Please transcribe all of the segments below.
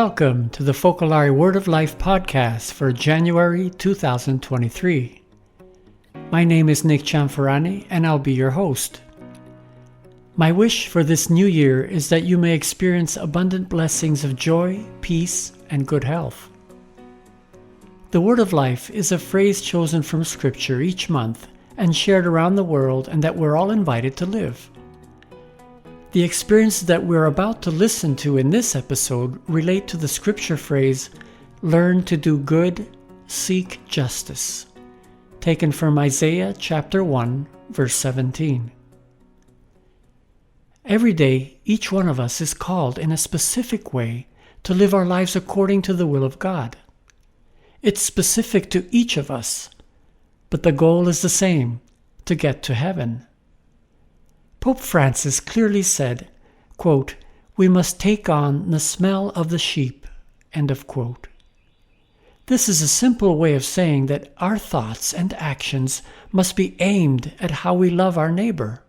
Welcome to the Focolare Word of Life podcast for January 2023. My name is Nick Cianforani and I'll be your host. My wish for this new year is that you may experience abundant blessings of joy, peace, and good health. The Word of Life is a phrase chosen from Scripture each month and shared around the world and that we're all invited to live. The experiences that we're about to listen to in this episode relate to the scripture phrase, learn to do good, seek justice, taken from Isaiah chapter 1, verse 17. Every day, each one of us is called in a specific way to live our lives according to the will of God. It's specific to each of us, but the goal is the same, to get to heaven. Pope Francis clearly said, quote, "We must take on the smell of the sheep," end of quote. This is a simple way of saying that our thoughts and actions must be aimed at how we love our neighbor.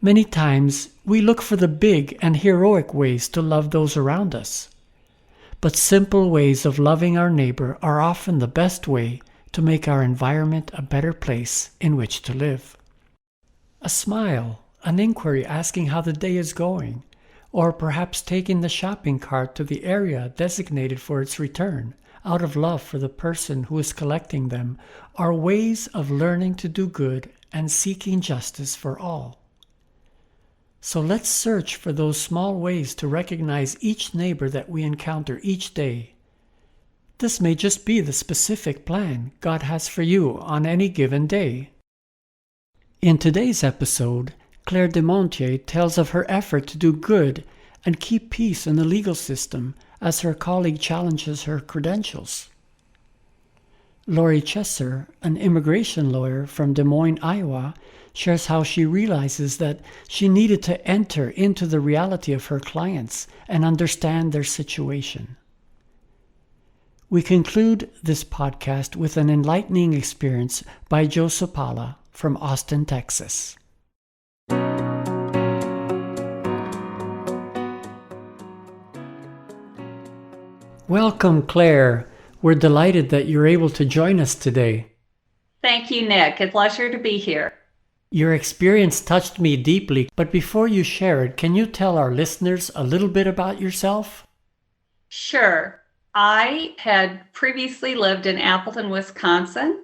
Many times we look for the big and heroic ways to love those around us. But simple ways of loving our neighbor are often the best way to make our environment a better place in which to live. A smile, an inquiry asking how the day is going, or perhaps taking the shopping cart to the area designated for its return, out of love for the person who is collecting them, are ways of learning to do good and seeking justice for all. So let's search for those small ways to recognize each neighbor that we encounter each day. This may just be the specific plan God has for you on any given day. In today's episode, Clare DeMontier tells of her effort to do good and keep peace in the legal system as her colleague challenges her credentials. Lori Chesser, an immigration lawyer from DeMoine, Iowa, shares how she realizes that she needed to enter into the reality of her clients and understand their situation. We conclude this podcast with an enlightening experience by Joe Sopala from Austin, Texas. Welcome, Claire. We're delighted that you're able to join us today. Thank you, Nick. It's a pleasure to be here. Your experience touched me deeply, but before you share it, can you tell our listeners a little bit about yourself? Sure. I had previously lived in Appleton, Wisconsin,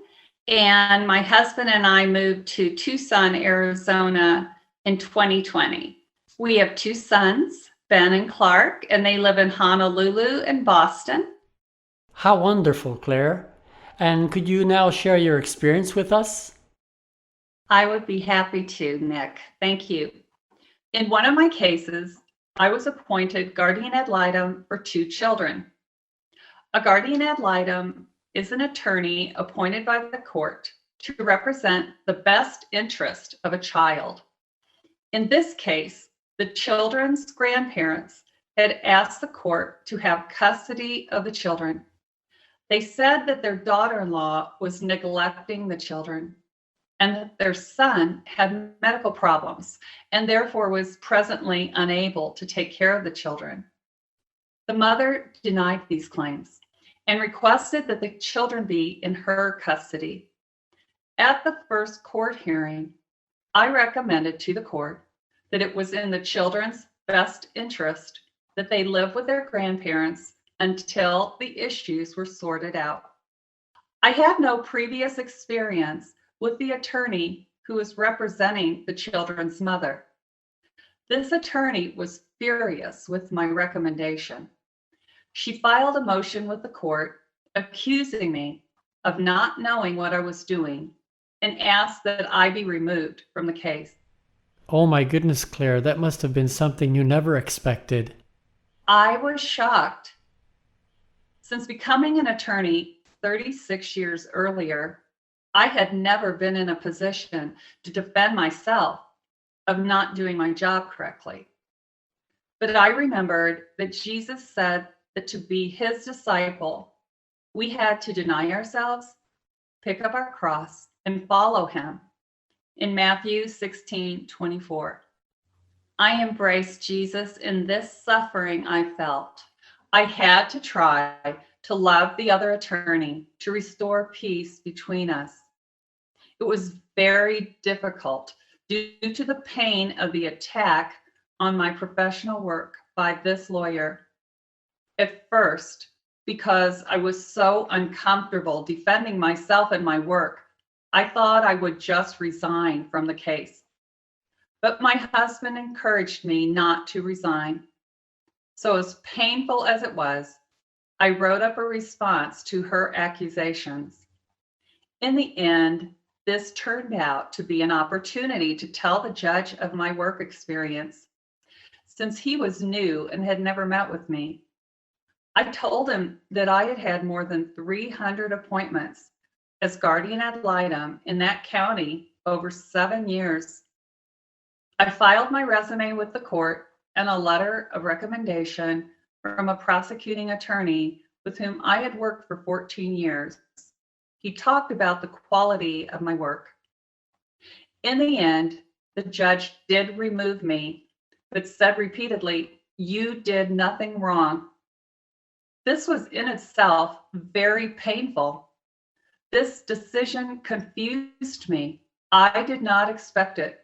and my husband and I moved to Tucson, Arizona in 2020. We have two sons, Ben and Clark, and they live in Honolulu and Boston. How wonderful, Claire. And could you now share your experience with us? I would be happy to, Nick. Thank you. In one of my cases, I was appointed guardian ad litem for two children. A guardian ad litem is an attorney appointed by the court to represent the best interest of a child. In this case, the children's grandparents had asked the court to have custody of the children. They said that their daughter-in-law was neglecting the children and that their son had medical problems and therefore was presently unable to take care of the children. The mother denied these claims and requested that the children be in her custody. At the first court hearing, I recommended to the court that it was in the children's best interest that they live with their grandparents until the issues were sorted out. I had no previous experience with the attorney who was representing the children's mother. This attorney was furious with my recommendation. She filed a motion with the court accusing me of not knowing what I was doing and asked that I be removed from the case. Oh my goodness, Claire, that must have been something you never expected. I was shocked. Since becoming an attorney 36 years earlier, I had never been in a position to defend myself of not doing my job correctly. But I remembered that Jesus said that to be his disciple, we had to deny ourselves, pick up our cross, and follow him. In Matthew 16:24. I embraced Jesus in this suffering I felt I had to try to love the other attorney to restore peace between us. It was very difficult due to the pain of the attack on my professional work by this lawyer. At first, because I was so uncomfortable defending myself and my work, I thought I would just resign from the case. But my husband encouraged me not to resign. So as painful as it was, I wrote up a response to her accusations. In the end, this turned out to be an opportunity to tell the judge of my work experience, since he was new and had never met with me. I told him that I had had more than 300 appointments as guardian ad litem in that county over 7 years. I filed my resume with the court and a letter of recommendation from a prosecuting attorney with whom I had worked for 14 years. He talked about the quality of my work. In the end, the judge did remove me, but said repeatedly, "You did nothing wrong." This was in itself very painful. This decision confused me. I did not expect it.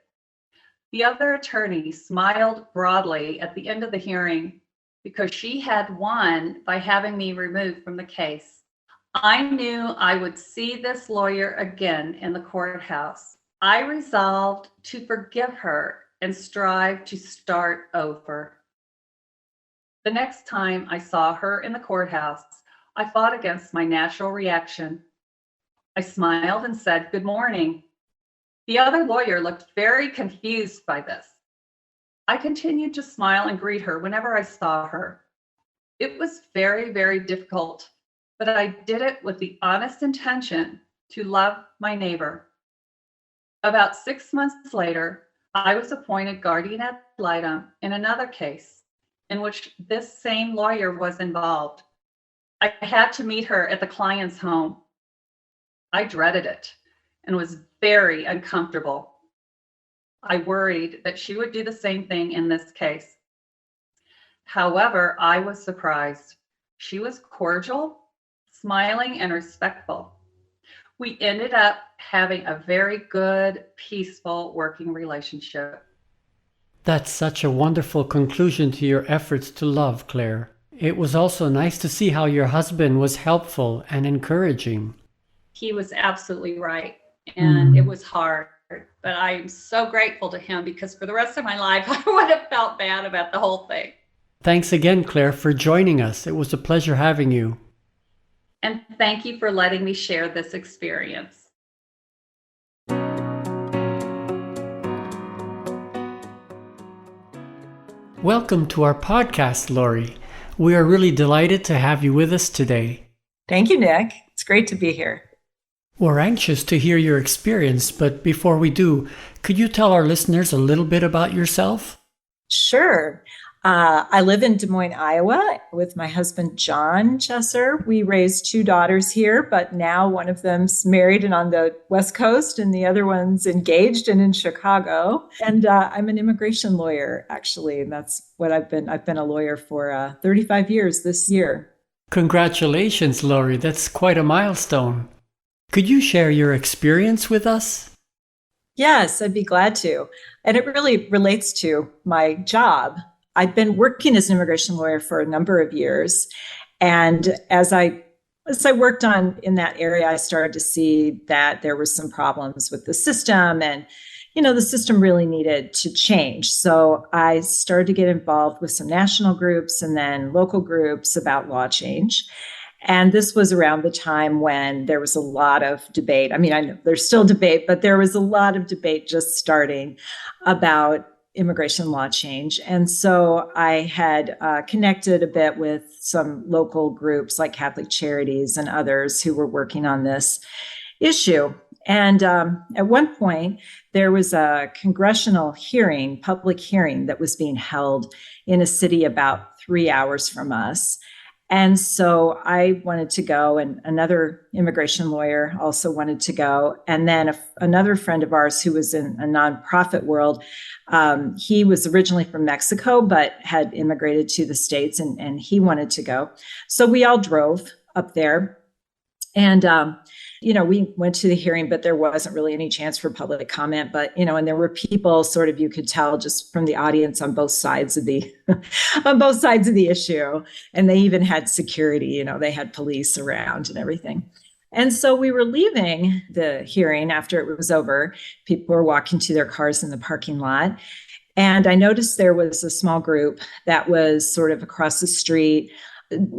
The other attorney smiled broadly at the end of the hearing because she had won by having me removed from the case. I knew I would see this lawyer again in the courthouse. I resolved to forgive her and strive to start over. The next time I saw her in the courthouse, I fought against my natural reaction. I smiled and said, "Good morning." The other lawyer looked very confused by this. I continued to smile and greet her whenever I saw her. It was very, very difficult, but I did it with the honest intention to love my neighbor. About 6 months later, I was appointed guardian ad litem in another case in which this same lawyer was involved. I had to meet her at the client's home. I dreaded it and was very uncomfortable. I worried that she would do the same thing in this case. However, I was surprised. She was cordial, smiling, and respectful. We ended up having a very good, peaceful working relationship. That's such a wonderful conclusion to your efforts to love, Claire. It was also nice to see how your husband was helpful and encouraging. He was absolutely right. And it was hard, but I'm so grateful to him because for the rest of my life, I would have felt bad about the whole thing. Thanks again, Claire, for joining us. It was a pleasure having you. And thank you for letting me share this experience. Welcome to our podcast, Lori. We are really delighted to have you with us today. Thank you, Nick. It's great to be here. We're anxious to hear your experience, but before we do, could you tell our listeners a little bit about yourself? Sure. I live in DeMoine, Iowa with my husband, John Chesser. We raised 2 daughters here, but now one of them's married and on the West Coast and the other one's engaged and in Chicago. And I'm an immigration lawyer, actually. And that's what I've been. I've been a lawyer for 35 years this year. Congratulations, Lori. That's quite a milestone. Could you share your experience with us? Yes, I'd be glad to. And it really relates to my job. I've been working as an immigration lawyer for a number of years. And as I worked on in that area, I started to see that there was some problems with the system and, the system really needed to change. So I started to get involved with some national groups and then local groups about law change. And this was around the time when there was a lot of debate. I mean, I know there's still debate, but there was a lot of debate just starting about immigration law change. And so I had connected a bit with some local groups like Catholic Charities and others who were working on this issue. And at one point, there was a congressional hearing, public hearing that was being held in a city about 3 hours from us. And so I wanted to go, and another immigration lawyer also wanted to go. And then another friend of ours who was in a nonprofit world, he was originally from Mexico, but had immigrated to the States, and he wanted to go. So we all drove up there. And we went to the hearing, but there wasn't really any chance for public comment. But, and there were people sort of, you could tell just from the audience on both sides of the on both sides of the issue. And they even had security, they had police around and everything. And so we were leaving the hearing after it was over. People were walking to their cars in the parking lot. And I noticed there was a small group that was sort of across the street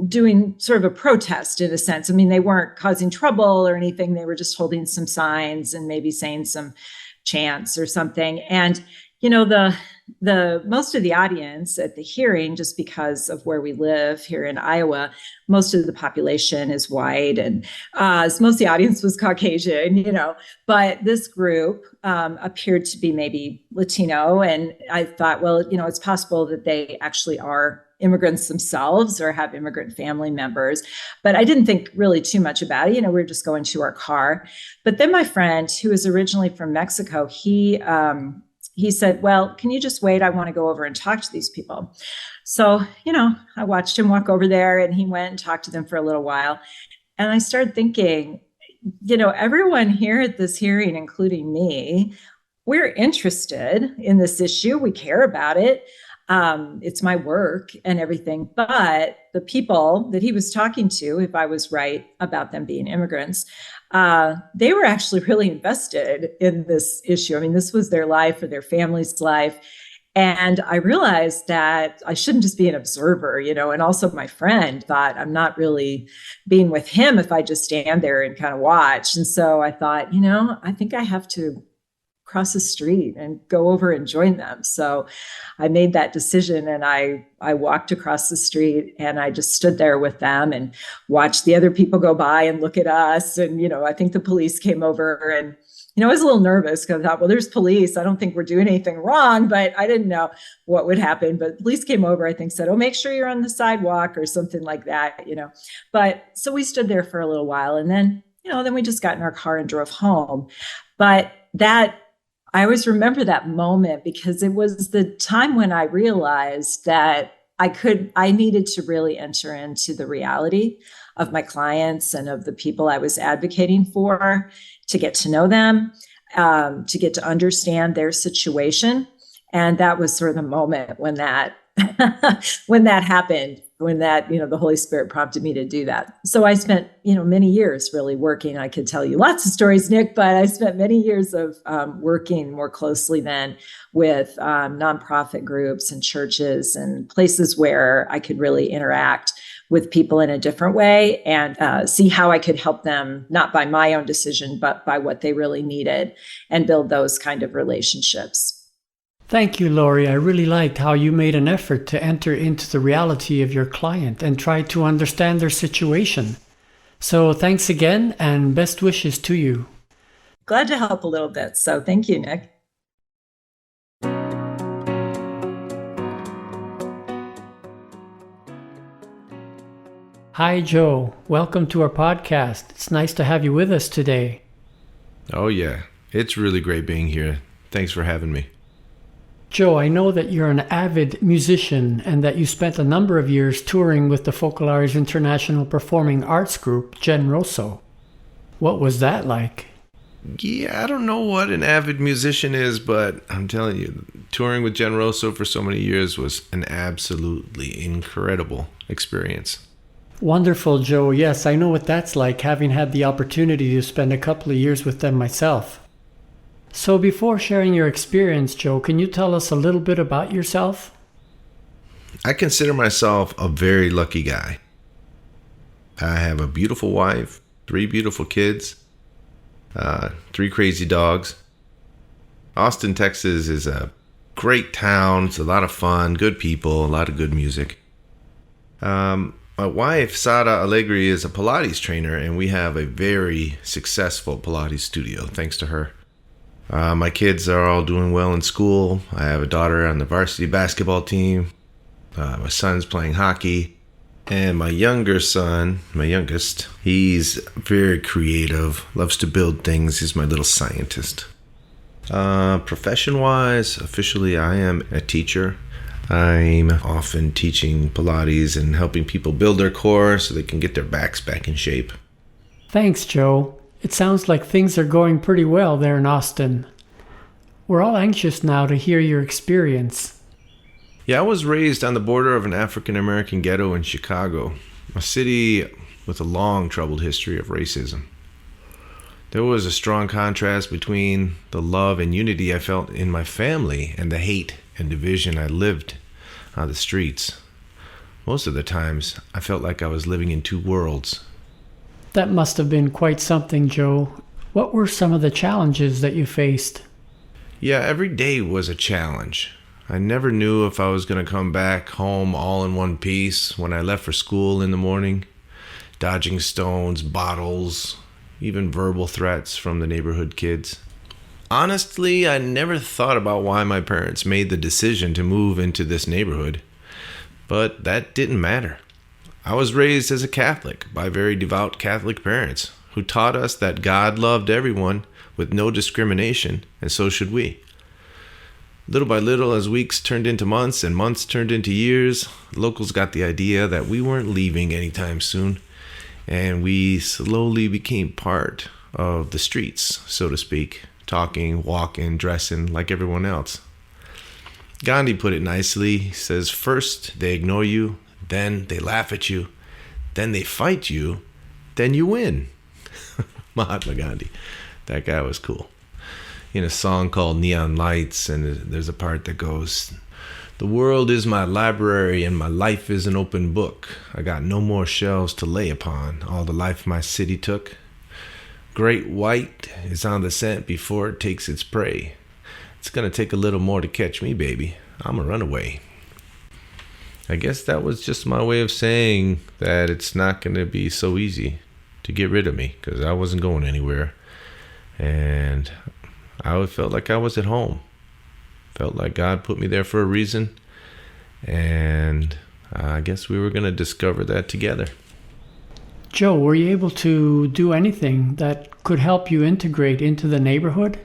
doing sort of a protest in a sense. I mean, they weren't causing trouble or anything. They were just holding some signs and maybe saying some chants or something. And, the most of the audience at the hearing, just because of where we live here in Iowa, most of the population is white, and most of the audience was Caucasian, but this group appeared to be maybe Latino. And I thought, well, it's possible that they actually are immigrants themselves or have immigrant family members. But I didn't think really too much about it. We were just going to our car. But then my friend, who was originally from Mexico, he said, well, can you just wait? I want to go over and talk to these people. So, I watched him walk over there, and he went and talked to them for a little while. And I started thinking, everyone here at this hearing, including me, we're interested in this issue. We care about it. It's my work and everything. But the people that he was talking to, if I was right about them being immigrants, they were actually really invested in this issue. I mean, this was their life or their family's life. And I realized that I shouldn't just be an observer, and also my friend thought I'm not really being with him if I just stand there and kind of watch. And so I thought, I think I have to cross the street and go over and join them. So I made that decision, and I walked across the street, and I just stood there with them and watched the other people go by and look at us. And, I think the police came over, and, I was a little nervous because I thought, well, there's police. I don't think we're doing anything wrong, but I didn't know what would happen. But police came over, I think, said, oh, make sure you're on the sidewalk or something like that, But so we stood there for a little while, and then, then we just got in our car and drove home. But I always remember that moment because it was the time when I realized that I needed to really enter into the reality of my clients and of the people I was advocating for, to get to know them, to get to understand their situation. And that was sort of the moment when that when that happened, when that, the Holy Spirit prompted me to do that. So I spent, many years really working. I could tell you lots of stories, Nick, but I spent many years of working more closely then with nonprofit groups and churches and places where I could really interact with people in a different way and see how I could help them, not by my own decision, but by what they really needed, and build those kind of relationships. Thank you, Lori. I really liked how you made an effort to enter into the reality of your client and try to understand their situation. So thanks again, and best wishes to you. Glad to help a little bit. So thank you, Nick. Hi, Joe. Welcome to our podcast. It's nice to have you with us today. Oh, yeah. It's really great being here. Thanks for having me. Joe, I know that you're an avid musician and that you spent a number of years touring with the Focolare's International Performing Arts Group, Gen Rosso. What was that like? Yeah, I don't know what an avid musician is, but I'm telling you, touring with Gen Rosso for so many years was an absolutely incredible experience. Wonderful, Joe. Yes, I know what that's like, having had the opportunity to spend a couple of years with them myself. So before sharing your experience, Joe, can you tell us a little bit about yourself? I consider myself a very lucky guy. I have a beautiful wife, 3 beautiful kids, 3 crazy dogs. Austin, Texas is a great town. It's a lot of fun, good people, a lot of good music. My wife, Sara Allegri, is a Pilates trainer, and we have a very successful Pilates studio, thanks to her. My kids are all doing well in school. I have a daughter on the varsity basketball team. My son's playing hockey. And my younger son, my youngest, he's very creative, loves to build things. He's my little scientist. Profession-wise, officially I am a teacher. I'm often teaching Pilates and helping people build their core so they can get their backs back in shape. Thanks, Joe. It sounds like things are going pretty well there in Austin. We're all anxious now to hear your experience. Yeah, I was raised on the border of an African-American ghetto in Chicago, a city with a long troubled history of racism. There was a strong contrast between the love and unity I felt in my family and the hate and division I lived on the streets. Most of the times, I felt like I was living in two worlds. That must have been quite something, Joe. What were some of the challenges that you faced? Yeah, every day was a challenge. I never knew if I was going to come back home all in one piece when I left for school in the morning. Dodging stones, bottles, even verbal threats from the neighborhood kids. Honestly, I never thought about why my parents made the decision to move into this neighborhood. But that didn't matter. I was raised as a Catholic by very devout Catholic parents who taught us that God loved everyone with no discrimination, and so should we. Little by little, as weeks turned into months and months turned into years, locals got the idea that we weren't leaving anytime soon, and we slowly became part of the streets, so to speak, talking, walking, dressing like everyone else. Gandhi put it nicely. He says, first they ignore you, then they laugh at you, then they fight you, then you win. Mahatma Gandhi. That guy was cool. In a song called Neon Lights, and there's a part that goes, the world is my library and my life is an open book. I got no more shelves to lay upon, all the life my city took. Great white is on the scent before it takes its prey. It's gonna take a little more to catch me, baby. I'm a runaway. I guess that was just my way of saying that it's not gonna be so easy to get rid of me, because I wasn't going anywhere. And I felt like I was at home. Felt like God put me there for a reason. And I guess we were going to discover that together. Joe, were you able to do anything that could help you integrate into the neighborhood?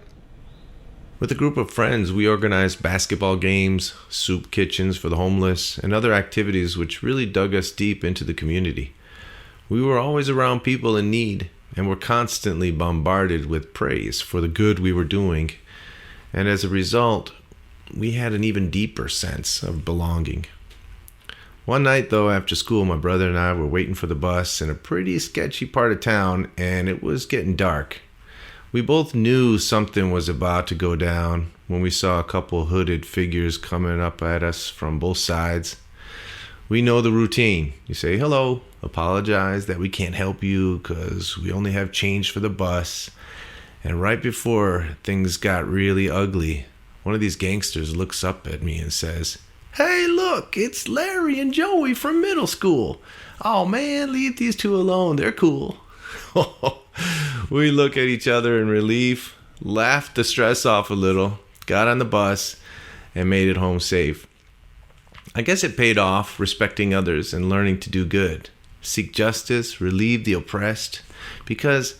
With a group of friends, we organized basketball games, soup kitchens for the homeless, and other activities which really dug us deep into the community. We were always around people in need, and were constantly bombarded with praise for the good we were doing. And as a result, we had an even deeper sense of belonging. One night, though, after school, my brother and I were waiting for the bus in a pretty sketchy part of town, and it was getting dark. We both knew something was about to go down when we saw a couple hooded figures coming up at us from both sides. We know the routine. You say hello, apologize that we can't help you because we only have change for the bus. And right before things got really ugly, one of these gangsters looks up at me and says, "Hey, look, it's Larry and Joey from middle school. Oh man, leave these two alone, they're cool." We look at each other in relief, laughed the stress off a little, got on the bus, and made it home safe. I guess it paid off, respecting others and learning to do good, seek justice, relieve the oppressed, because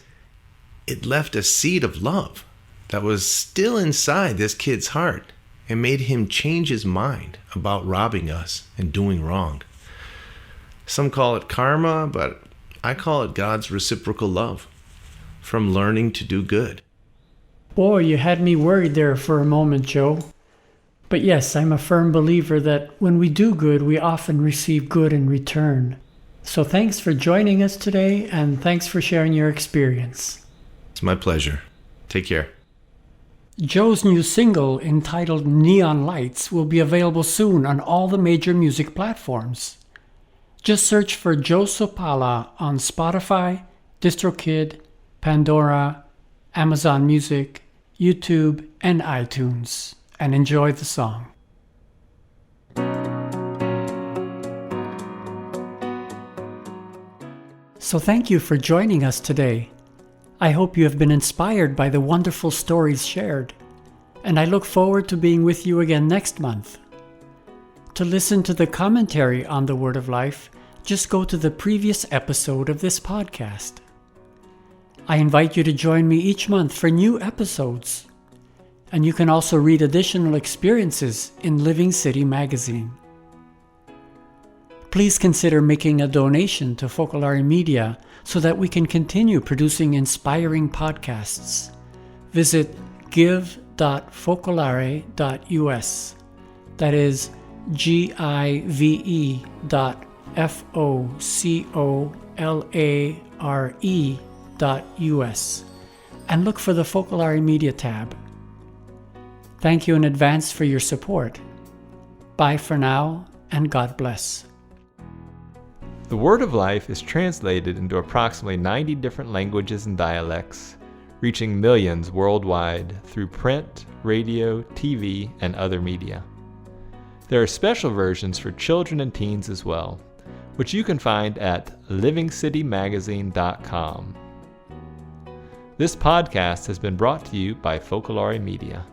it left a seed of love that was still inside this kid's heart and made him change his mind about robbing us and doing wrong. Some call it karma, but I call it God's reciprocal love from learning to do good. Boy, you had me worried there for a moment, Joe. But yes, I'm a firm believer that when we do good, we often receive good in return. So thanks for joining us today, and thanks for sharing your experience. It's my pleasure. Take care. Joe's new single, entitled Neon Lights, will be available soon on all the major music platforms. Just search for Joe Sopala on Spotify, DistroKid, Pandora, Amazon Music, YouTube, and iTunes, and enjoy the song. So thank you for joining us today. I hope you have been inspired by the wonderful stories shared, and I look forward to being with you again next month. To listen to the commentary on the Word of Life, just go to the previous episode of this podcast. I invite you to join me each month for new episodes. And you can also read additional experiences in Living City magazine. Please consider making a donation to Focolare Media so that we can continue producing inspiring podcasts. Visit give.focolare.us. That is give.focolare.us. And look for the Focolare Media tab. Thank you in advance for your support. Bye for now, and God bless. The Word of Life is translated into approximately 90 different languages and dialects, reaching millions worldwide through print, radio, TV, and other media. There are special versions for children and teens as well, which you can find at livingcitymagazine.com. This podcast has been brought to you by Focolare Media.